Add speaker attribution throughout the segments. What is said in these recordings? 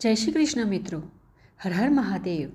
Speaker 1: જય શ્રી કૃષ્ણ મિત્રો. હર હર મહાદેવ.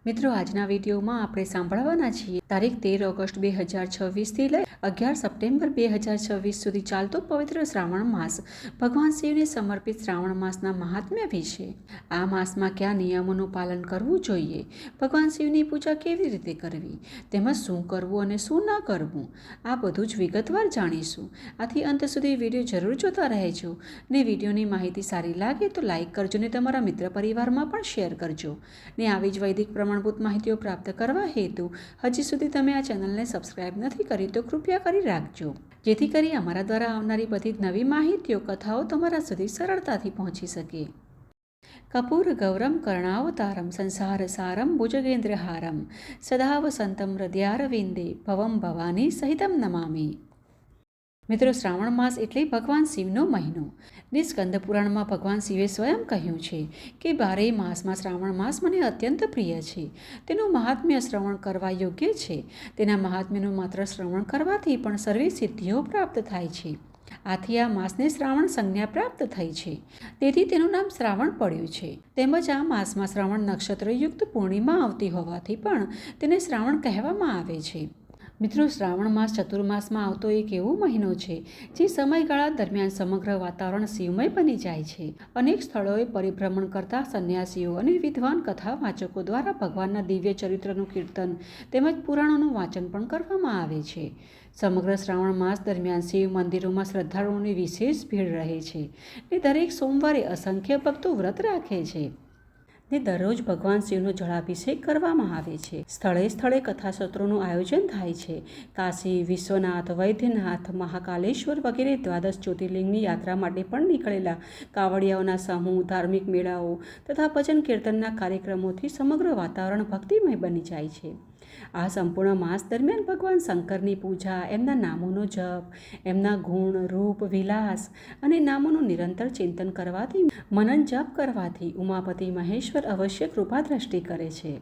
Speaker 1: મિત્રો, આજના વિડીયોમાં આપણે સાંભળવાના છીએ તારીખ 13 ઓગસ્ટ 2026થી લઈ 11 સપ્ટેમ્બર 2026 સુધી ચાલતો પવિત્ર શ્રાવણ માસ ભગવાન શિવને સમર્પિત શ્રાવણ માસના મહાત્મ્ય વિશે. આ માસમાં કયા નિયમોનું પાલન કરવું જોઈએ, ભગવાન શિવની પૂજા કેવી રીતે કરવી, તેમજ શું કરવું અને શું ન કરવું, આ બધું જ વિગતવાર જાણીશું. આથી અંત સુધી વિડીયો જરૂર જોતા રહેજો. ને વિડીયોની માહિતી સારી લાગે તો લાઇક કરજો ને તમારા મિત્ર પરિવારમાં પણ શેર કરજો. ને આવી જ વૈદિક પ્રમાણભૂત માહિતીઓ પ્રાપ્ત કરવા હેતુ હજી સુધી તમે આ ચેનલને સબસ્ક્રાઇબ નથી કરી તો કૃપયા કરી રાખજો, જેથી કરી અમારા દ્વારા આવનારી બધી જ નવી માહિતીઓ, કથાઓ તમારા સુધી સરળતાથી પહોંચી શકે. કપૂર ગૌરમ કર્ણાવતારમ સંસાર સારમ ભુજગેન્દ્રહારમ સદા વસંતમ હૃદયારવિંદે ભવમ ભવાની સહિતમ નમામી. મિત્રો, શ્રાવણ માસ એટલે ભગવાન શિવનો મહિનો. ને સ્કંદ પુરાણમાં ભગવાન શિવે સ્વયં કહ્યું છે કે 12 માસમાં શ્રાવણ માસ મને અત્યંત પ્રિય છે. તેનું મહાત્મ્ય શ્રવણ કરવા યોગ્ય છે. તેના મહાત્મ્યનું માત્ર શ્રવણ કરવાથી પણ સર્વે સિદ્ધિઓ પ્રાપ્ત થાય છે. આથી આ માસને શ્રાવણ સંજ્ઞા પ્રાપ્ત થઈ છે. તેથી તેનું નામ શ્રાવણ પડ્યું છે. તેમજ આ માસમાં શ્રાવણ નક્ષત્રયુક્ત પૂર્ણિમા આવતી હોવાથી પણ તેને શ્રાવણ કહેવામાં આવે છે. મિત્રો, શ્રાવણ માસ ચતુર્માસમાં આવતો એક એવો મહિનો છે જે સમયગાળા દરમિયાન સમગ્ર વાતાવરણ શિવમય બની જાય છે. અનેક સ્થળોએ પરિભ્રમણ કરતા સંન્યાસીઓ અને વિદ્વાન કથા વાચકો દ્વારા ભગવાનના દિવ્ય ચરિત્રનું કીર્તન તેમજ પુરાણોનું વાંચન પણ કરવામાં આવે છે. સમગ્ર શ્રાવણ માસ દરમિયાન શિવ મંદિરોમાં શ્રદ્ધાળુઓની વિશેષ ભીડ રહે છે. ને દરેક સોમવારે અસંખ્ય ભક્તો વ્રત રાખે છે. ને દરરોજ ભગવાન શિવનો જળાભિષેક કરવામાં આવે છે. સ્થળે સ્થળે કથાસત્રોનું આયોજન થાય છે. કાશી, વિશ્વનાથ, વૈદ્યનાથ, મહાકાલેશ્વર વગેરે દ્વાદશ જ્યોતિર્લિંગની યાત્રા માટે પણ નીકળેલા કાવડિયાઓના સમૂહ, ધાર્મિક મેળાઓ તથા ભજન કીર્તનના કાર્યક્રમોથી સમગ્ર વાતાવરણ ભક્તિમય બની જાય છે. આ સંપૂર્ણ માસ દરમિયાન ભગવાન શંકરની પૂજા, એમના નામોનો જપ, એમના ગુણ, રૂપ, વિલાસ અને નામોનું નિરંતર ચિંતન કરવાથી, મનન જપ કરવાથી ઉમાપતિ મહેશ્વર અવશ્ય કૃપા દ્રષ્ટિ કરે છે.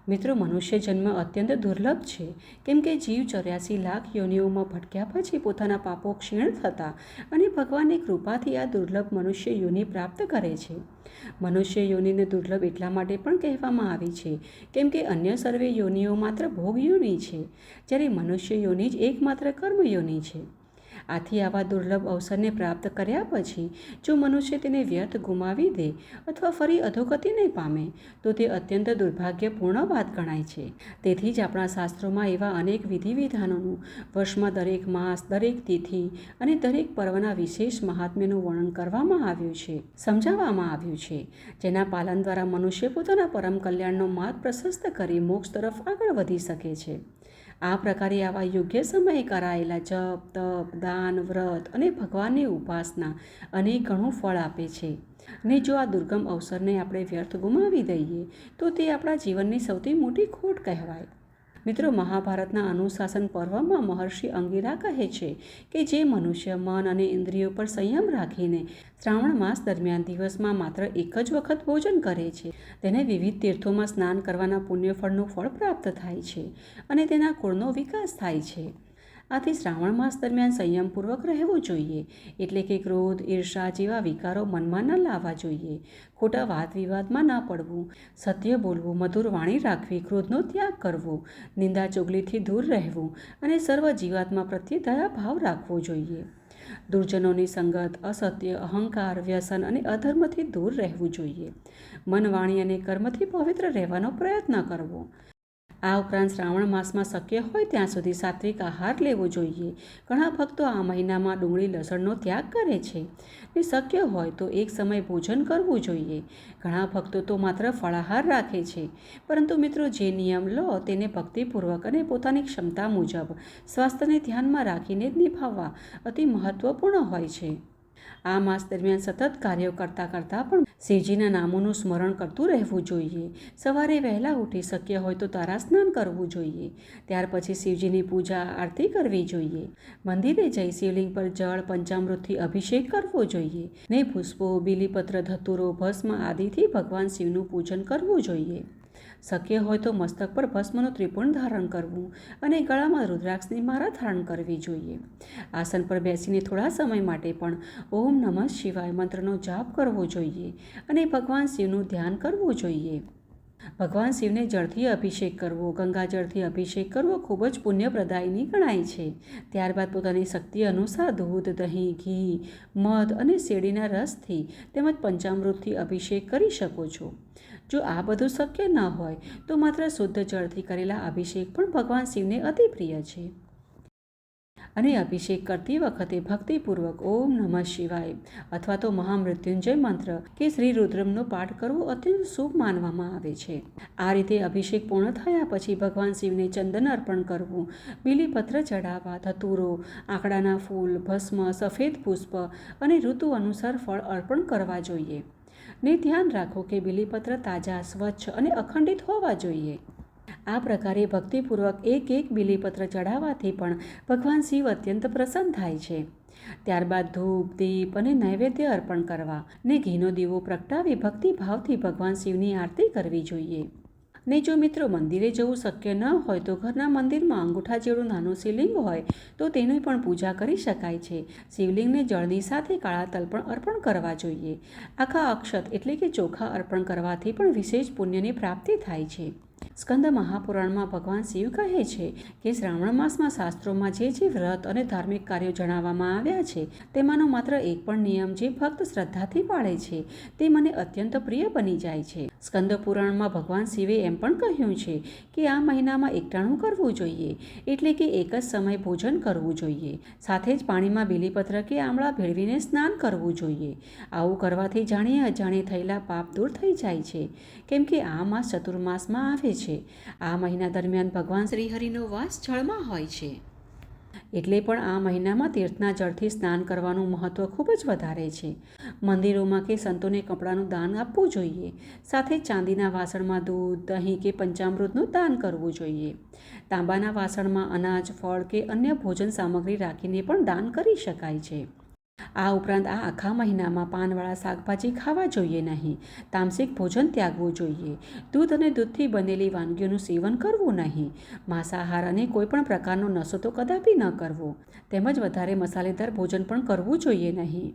Speaker 1: મિત્રો, મનુષ્ય જન્મ અત્યંત દુર્લભ છે, કેમ કે જીવ 84 લાખ યોનિઓમાં ભટક્યા પછી પોતાના પાપો ક્ષીણ થતા અને ભગવાનની કૃપાથી આ દુર્લભ મનુષ્ય યોનિ પ્રાપ્ત કરે છે. મનુષ્ય યોનિને દુર્લભ એટલા માટે પણ કહેવામાં આવી છે કેમ કે અન્ય સર્વે યોનિઓ માત્ર ભોગ યોનિ છે, જ્યારે મનુષ્ય યોનિ જ એકમાત્ર કર્મ યોનિ છે. આથી આવા દુર્લભ અવસરને પ્રાપ્ત કર્યા પછી જો મનુષ્ય તેને વ્યર્થ ગુમાવી દે અથવા ફરી અધોગતિને પામે તો તે અત્યંત દુર્ભાગ્યપૂર્ણ વાત ગણાય છે. તેથી જ આપણા શાસ્ત્રોમાં એવા અનેક વિધિ વિધાનોનું, વર્ષમાં દરેક માસ, દરેક તિથિ અને દરેક પર્વના વિશેષ મહાત્મ્યનું વર્ણન કરવામાં આવ્યું છે, સમજાવવામાં આવ્યું છે, જેના પાલન દ્વારા મનુષ્ય પોતાના પરમ કલ્યાણનો માર્ગ પ્રશસ્ત કરી મોક્ષ તરફ આગળ વધી શકે છે. આ પ્રકારે આવા યોગ્ય સમયે કરાયેલા જપ, તપ, દાન, વ્રત અને ભગવાનની ઉપાસના અનેક ઘણું ફળ આપે છે. ને જો આ દુર્ગમ અવસરને આપણે વ્યર્થ ગુમાવી દઈએ તો તે આપણા જીવનની સૌથી મોટી ખોટ કહેવાય. મિત્રો, મહાભારતના અનુશાસન પર્વમાં મહર્ષિ અંગિરા કહે છે કે જે મનુષ્ય મન અને ઇન્દ્રિયો પર સંયમ રાખીને શ્રાવણ માસ દરમિયાન દિવસમાં માત્ર એક જ વખત ભોજન કરે છે, તેને વિવિધ તીર્થોમાં સ્નાન કરવાના પુણ્યફળનું ફળ પ્રાપ્ત થાય છે અને તેના કુળનો વિકાસ થાય છે. આથી શ્રાવણ માસ દરમિયાન સંયમપૂર્વક રહેવું જોઈએ, એટલે કે ક્રોધ, ઈર્ષા જેવા વિકારો મનમાં ન લાવવા જોઈએ, ખોટા વાદ વિવાદમાં ન પડવું, સત્ય બોલવું, મધુર વાણી રાખવી, ક્રોધનો ત્યાગ કરવો, નિંદા ચુગલીથી દૂર રહેવું અને સર્વ જીવાત્મા પ્રત્યે દયાભાવ રાખવો જોઈએ. દુર્જનોની સંગત, અસત્ય, અહંકાર, વ્યસન અને અધર્મથી દૂર રહેવું જોઈએ. મન, વાણી અને કર્મથી પવિત્ર રહેવાનો પ્રયત્ન કરવો. આ ઉપરાંત શ્રાવણ માસમાં શક્ય હોય ત્યાં સુધી સાત્વિક આહાર લેવો જોઈએ. ઘણા ભક્તો આ મહિનામાં ડુંગળી, લસણનો ત્યાગ કરે છે ને શક્ય હોય તો એક સમય ભોજન કરવું જોઈએ. ઘણા ભક્તો તો માત્ર ફળાહાર રાખે છે. પરંતુ મિત્રો, જે નિયમ લો તેને ભક્તિપૂર્વક અને પોતાની ક્ષમતા મુજબ સ્વાસ્થ્યને ધ્યાનમાં રાખીને જ નિભાવવા અતિ મહત્વપૂર્ણ હોય છે. આ માસ દરમિયાન સતત કાર્યો કરતાં કરતાં પણ શિવજીના નામોનું સ્મરણ કરતું રહેવું જોઈએ. સવારે વહેલા ઉઠી શક્ય હોય તો તારા સ્નાન કરવું જોઈએ. ત્યાર પછી શિવજીની પૂજા આરતી કરવી જોઈએ. મંદિરે જઈ શિવલિંગ પર જળ, પંચામૃતથી અભિષેક કરવો જોઈએ. ને પુષ્પો, બીલીપત્ર, ધતુરો, ભસ્મ આદિથી ભગવાન શિવનું પૂજન કરવું જોઈએ. શક્ય હોય તો મસ્તક પર ભસ્મનું ત્રિપુણ ધારણ કરવું અને ગળામાં રુદ્રાક્ષની માળા ધારણ કરવી જોઈએ. આસન પર બેસીને થોડા સમય માટે પણ ઓમ નમઃ શિવાય મંત્રનો જાપ કરવો જોઈએ અને ભગવાન શિવનું ધ્યાન કરવું જોઈએ. ભગવાન શિવને જળથી અભિષેક કરવો, ગંગાજળથી અભિષેક કરવો ખૂબ જ પુણ્યપ્રદાયની ગણાય છે. ત્યારબાદ પોતાની શક્તિ અનુસાર દૂધ, દહીં, ઘી, મધ અને શેરડીના રસથી તેમજ પંચામૃતથી અભિષેક કરી શકો છો. જો આ બધું શક્ય ન હોય તો માત્ર શુદ્ધ જળથી કરેલા અભિષેક પણ ભગવાન શિવને અતિ પ્રિય છે. અને અભિષેક કરતી વખતે ભક્તિપૂર્વક ઓમ નમઃ શિવાય અથવા તો મહામૃત્યુંજય મંત્ર કે શ્રી રુદ્રમનો પાઠ કરવો અત્યંત શુભ માનવામાં આવે છે. આ રીતે અભિષેક પૂર્ણ થયા પછી ભગવાન શિવને ચંદન અર્પણ કરવું, બીલીપત્ર ચડાવવા, ધતૂરો, આંકડાના ફૂલ, ભસ્મ, સફેદ પુષ્પ અને ઋતુ અનુસાર ફળ અર્પણ કરવા જોઈએ. ને ધ્યાન રાખો કે બીલીપત્ર તાજા, સ્વચ્છ અને અખંડિત હોવા જોઈએ. આ પ્રકારે ભક્તિપૂર્વક એક બીલીપત્ર ચડાવવાથી પણ ભગવાન શિવ અત્યંત પ્રસન્ન થાય છે. ત્યારબાદ ધૂપ, દીપ અને નૈવેદ્ય અર્પણ કરવા ને ઘીનો દીવો પ્રગટાવી ભક્તિભાવથી ભગવાન શિવની આરતી કરવી જોઈએ. ને જો મિત્રો મંદિરે જવું શક્ય ન હોય તો ઘરના મંદિરમાં અંગૂઠા જેવું નાનું શિવલિંગ હોય તો તેની પણ પૂજા કરી શકાય છે. શિવલિંગને જળની સાથે કાળા તલ પણ અર્પણ કરવા જોઈએ. આખા અક્ષત એટલે કે ચોખા અર્પણ કરવાથી પણ વિશેષ પુણ્યની પ્રાપ્તિ થાય છે. સ્કંદ મહાપુરાણમાં ભગવાન શિવ કહે છે કે શ્રાવણ માસમાં શાસ્ત્રોમાં જે વ્રત અને ધાર્મિક કાર્યો જણાવવામાં આવ્યા છે તેમાંનો માત્ર એક પણ નિયમ જે ભક્ત શ્રદ્ધાથી પાળે છે તે મને અત્યંત પ્રિય બની જાય છે. સ્કંદ પુરાણમાં ભગવાન શિવે એમ પણ કહ્યું છે કે આ મહિનામાં એકટાણું કરવું જોઈએ, એટલે કે એક જ સમય ભોજન કરવું જોઈએ. સાથે જ પાણીમાં બીલીપત્ર કે આમળા ભેળવીને સ્નાન કરવું જોઈએ. આવું કરવાથી જાણીએ અજાણે થયેલા પાપ દૂર થઈ જાય છે, કેમ કે આ માસ ચતુર્માસમાં આવે છે. આ મહિના દરમિયાન ભગવાન શ્રીહરિનો વાસ જળમાં હોય છે. એટલે પણ આ મહિનામાં તીર્થના જળથી સ્નાન કરવાનું મહત્ત્વ ખૂબ જ વધારે છે. મંદિરોમાં કે સંતોને કપડાનું દાન આપવું જોઈએ. સાથે ચાંદીના વાસણમાં દૂધ, દહીં કે પંચામૃતનું દાન કરવું જોઈએ. તાંબાના વાસણમાં અનાજ, ફળ કે અન્ય ભોજન સામગ્રી રાખીને પણ દાન કરી શકાય છે. આ ઉપરાંત આ આખા મહિનામાં પાનવાળા શાકભાજી ખાવા જોઈએ નહીં. તામસિક ભોજન ત્યાગવું જોઈએ. દૂધ અને દૂધથી બનેલી વાનગીઓનું સેવન કરવું નહીં. માંસાહાર અને કોઈપણ પ્રકારનો નશો તો કદાપી ન કરવો. તેમજ વધારે મસાલેદાર ભોજન પણ કરવું જોઈએ નહીં.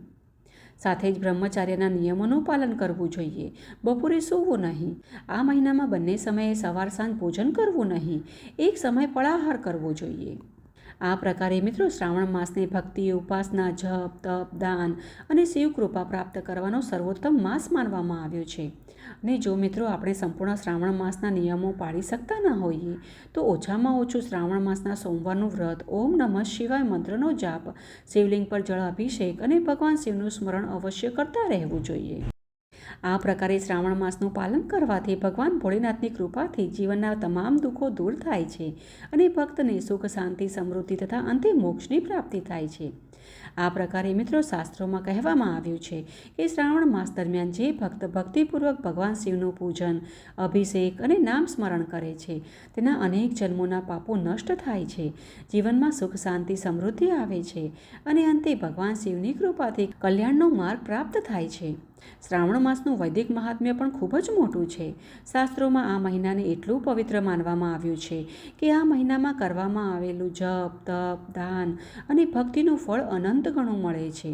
Speaker 1: સાથે જ બ્રહ્મચાર્યના નિયમોનું પાલન કરવું જોઈએ. બપોરે સૂવું નહીં. આ મહિનામાં બંને સમયે સવાર સાંજ ભોજન કરવું નહીં. એક સમય ફળાહાર કરવો જોઈએ. આ પ્રકારે મિત્રો શ્રાવણ માસને ભક્તિ, ઉપાસના, જપ, તપ, દાન અને શિવ કૃપા પ્રાપ્ત કરવાનો સર્વોત્તમ માસ માનવામાં આવ્યો છે. અને જો મિત્રો આપણે સંપૂર્ણ શ્રાવણ માસના નિયમો પાળી શકતા ન હોઈએ તો ઓછામાં ઓછું શ્રાવણ માસના સોમવારનું વ્રત, ઓમ નમઃ શિવાય મંત્રનો જાપ, શિવલિંગ પર જળ અભિષેક અને ભગવાન શિવનું સ્મરણ અવશ્ય કરતા રહેવું જોઈએ. આ પ્રકારે શ્રાવણ માસનું પાલન કરવાથી ભગવાન ભોળેનાથની કૃપાથી જીવનના તમામ દુઃખો દૂર થાય છે અને ભક્તને સુખ, શાંતિ, સમૃદ્ધિ તથા અંતે મોક્ષની પ્રાપ્તિ થાય છે. આ પ્રકારે મિત્રો શાસ્ત્રોમાં કહેવામાં આવ્યું છે કે શ્રાવણ માસ દરમિયાન જે ભક્ત ભક્તિપૂર્વક ભગવાન શિવનું પૂજન, અભિષેક અને નામ સ્મરણ કરે છે તેના અનેક જન્મોના પાપો નષ્ટ થાય છે, જીવનમાં સુખ, શાંતિ, સમૃદ્ધિ આવે છે અને અંતે ભગવાન શિવની કૃપાથી કલ્યાણનો માર્ગ પ્રાપ્ત થાય છે. શ્રાવણ માસનું વૈદિક મહાત્મ્ય પણ ખૂબ જ મોટું છે. શાસ્ત્રોમાં આ મહિનાને એટલું પવિત્ર માનવામાં આવ્યું છે કે આ મહિનામાં કરવામાં આવેલું જપ, તપ, દાન અને ભક્તિનું ફળ અનંત ગણું મળે છે.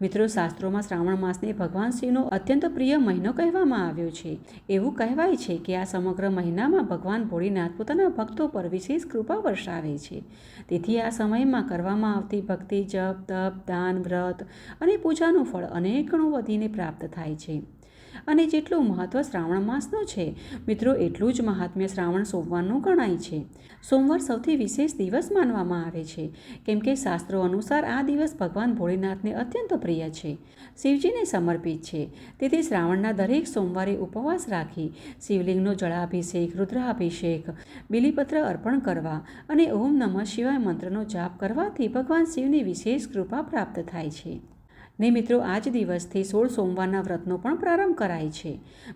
Speaker 1: મિત્રો શાસ્ત્રોમાં શ્રાવણ માસને ભગવાન શિવનો અત્યંત પ્રિય મહિનો કહેવામાં આવ્યો છે. એવું કહેવાય છે કે આ સમગ્ર મહિનામાં ભગવાન ભોળીનાથ પોતાના ભક્તો પર વિશેષ કૃપા વર્ષાવે છે. તેથી આ સમયમાં કરવામાં આવતી ભક્તિ, જપ, તપ, દાન, વ્રત અને પૂજાનું ફળ અનેક ગણું વધીને પ્રાપ્ત થાય છે. અને જેટલું મહત્ત્વ શ્રાવણ માસનું છે મિત્રો એટલું જ મહાત્મ્ય શ્રાવણ સોમવારનું ગણાય છે. સોમવાર સૌથી વિશેષ દિવસ માનવામાં આવે છે, કેમ કે શાસ્ત્રો અનુસાર આ દિવસ ભગવાન ભોળેનાથને અત્યંત પ્રિય છે, શિવજીને સમર્પિત છે. તેથી શ્રાવણના દરેક સોમવારે ઉપવાસ રાખી શિવલિંગનો જળાભિષેક, રુદ્રાભિષેક, બીલીપત્ર અર્પણ કરવા અને ઓમ નમઃ શિવાય મંત્રનો જાપ કરવાથી ભગવાન શિવની વિશેષ કૃપા પ્રાપ્ત થાય છે. ને મિત્રો આ જ દિવસથી 16 સોમવારના વ્રતનો પણ પ્રારંભ કરાય છે.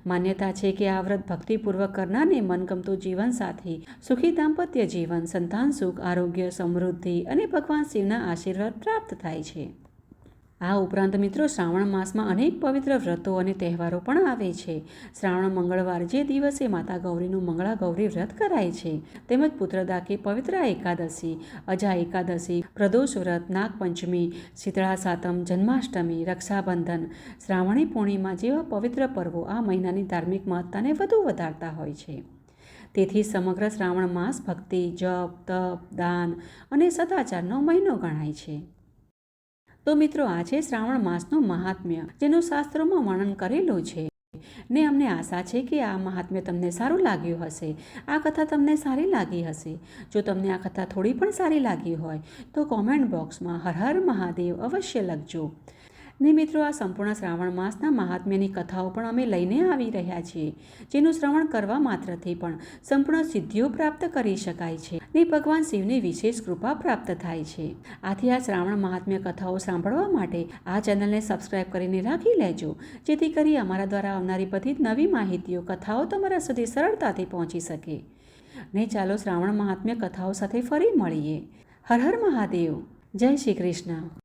Speaker 1: માન્યતા છે કે આ વ્રત ભક્તિપૂર્વક કરનારને મનગમતું જીવન સાથી, સુખી દાંપત્ય જીવન, સંતાન સુખ, આરોગ્ય, સમૃદ્ધિ અને ભગવાન શિવના આશીર્વાદ પ્રાપ્ત થાય છે. આ ઉપરાંત મિત્રો શ્રાવણ માસમાં અનેક પવિત્ર વ્રતો અને તહેવારો પણ આવે છે. શ્રાવણ મંગળવાર જે દિવસે માતા ગૌરીનું મંગળા ગૌરી વ્રત કરાય છે, તેમજ પુત્રદા કે પવિત્ર એકાદશી, અજા એકાદશી, પ્રદોષ વ્રત, નાગપંચમી, શીતળા સાતમ, જન્માષ્ટમી, રક્ષાબંધન, શ્રાવણી પૂર્ણિમા જેવા પવિત્ર પર્વો આ મહિનાની ધાર્મિક મહત્તાને વધુ વધારતા હોય છે. તેથી સમગ્ર શ્રાવણ માસ ભક્તિ, જપ, તપ, દાન અને સદાચારનો મહિનો ગણાય છે. તો મિત્રો, આ છે શ્રાવણ માસનું મહાત્મ્ય, જેનું શાસ્ત્રોમાં વર્ણન કરેલું છે. ને અમને આશા છે કે આ મહાત્મ્ય તમને સારું લાગ્યું હશે, આ કથા તમને સારી લાગી હશે. જો તમને આ કથા થોડી પણ સારી લાગી હોય તો કોમેન્ટ બોક્સમાં હર હર મહાદેવ અવશ્ય લખજો. ને મિત્રો, આ સંપૂર્ણ શ્રાવણ માસના મહાત્મ્યની કથાઓ પણ અમે લઈને આવી રહ્યા છીએ, જેનું શ્રવણ કરવા માત્રથી પણ સંપૂર્ણ સિદ્ધિઓ પ્રાપ્ત કરી શકાય છે ને ભગવાન શિવની વિશેષ કૃપા પ્રાપ્ત થાય છે. આથી આ શ્રાવણ મહાત્મ્ય કથાઓ સાંભળવા માટે આ ચેનલને સબસ્ક્રાઈબ કરીને રાખી લેજો, જેથી કરી અમારા દ્વારા આવનારી બધી જ નવી માહિતીઓ, કથાઓ તમારા સુધી સરળતાથી પહોંચી શકે. ને ચાલો શ્રાવણ મહાત્મ્ય કથાઓ સાથે ફરી મળીએ. હર હર મહાદેવ. જય શ્રી કૃષ્ણ.